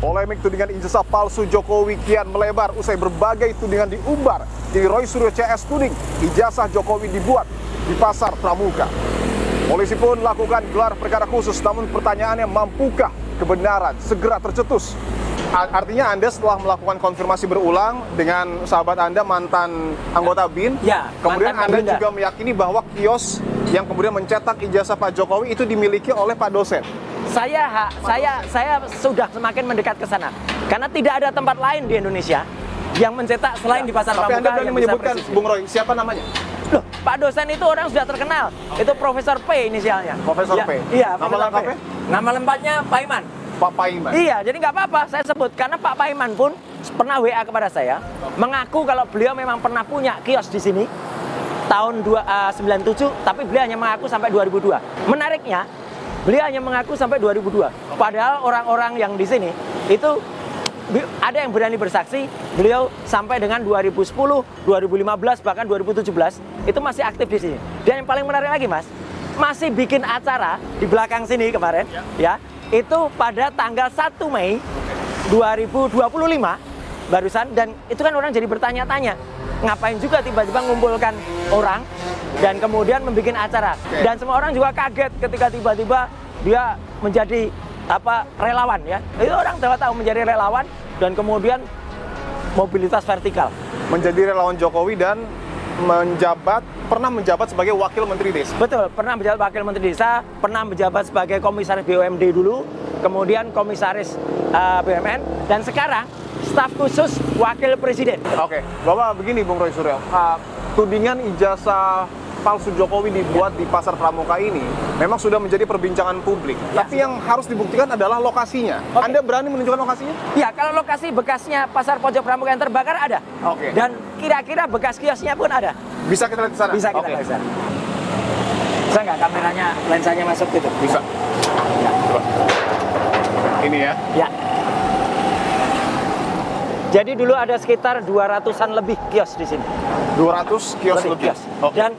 Polemik tudingan ijazah palsu Jokowi kian melebar usai berbagai tudingan diumbar di Roy Suryo CS tuding ijazah Jokowi dibuat di Pasar Pramuka. Polisi pun lakukan gelar perkara khusus, namun pertanyaannya, mampukah kebenaran segera tercetus? Artinya Anda setelah melakukan konfirmasi berulang dengan sahabat Anda, mantan anggota BIN, ya, kemudian Anda Kabinda juga meyakini bahwa kios yang kemudian mencetak ijazah Pak Jokowi itu dimiliki oleh Pak dosen. Saya sudah semakin mendekat ke sana, karena tidak ada tempat lain di Indonesia yang mencetak selain di Pasar Pramuka. Tapi Anda berani menyebutkan, Bung Roy, siapa namanya? Loh, Pak dosen itu orang sudah terkenal. Itu Profesor P inisialnya. Profesor ya, P? Iya, nama lengkapnya? Nama lengkapnya Paiman. Pak Paiman? Iya, jadi nggak apa-apa saya sebut. Karena Pak Paiman pun pernah WA kepada saya, mengaku kalau beliau memang pernah punya kios di sini tahun 97, tapi beliau hanya mengaku sampai 2002. Menariknya, beliau hanya mengaku sampai 2002. Padahal orang-orang yang di sini itu ada yang berani bersaksi, beliau sampai dengan 2010, 2015, bahkan 2017 itu masih aktif di sini. Dan yang paling menarik lagi, Mas, masih bikin acara di belakang sini kemarin, ya, itu pada tanggal 1 Mei 2025 barusan, dan itu kan orang jadi bertanya-tanya, ngapain juga tiba-tiba ngumpulkan orang dan kemudian membuat acara. Dan semua orang juga kaget ketika tiba-tiba dia menjadi relawan, ya. Itu orang tahu menjadi relawan dan kemudian mobilitas vertikal. Menjadi relawan Jokowi dan pernah menjabat sebagai wakil menteri desa. Betul, pernah menjabat wakil menteri desa, pernah menjabat sebagai komisaris BUMD dulu, kemudian komisaris BUMN, dan sekarang staf khusus wakil presiden. Oke, Bapak, begini Bung Roy Suryo, tudingan ijazah palsu Jokowi dibuat di Pasar Pramuka ini memang sudah menjadi perbincangan publik. Ya. Tapi yang harus dibuktikan adalah lokasinya. Oke. Anda berani menunjukkan lokasinya? Ya, kalau lokasi bekasnya Pasar Pojok Pramuka yang terbakar ada. Oke. Dan kira-kira bekas kiosnya pun ada. Bisa kita lihat di sana? Bisa kita lihat di sana. Bisa nggak kameranya, lensanya masuk gitu? Bisa. Ya. Coba. Ini ya? Ya. Jadi dulu ada sekitar 200-an lebih kios di sini. 200 kios lebih. Kios. Oke. Dan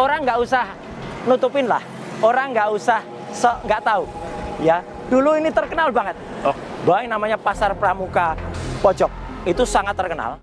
orang nggak usah nutupin lah, orang nggak usah nggak tahu, ya. Dulu ini terkenal banget, bahwa yang namanya Pasar Pramuka Pojok itu sangat terkenal.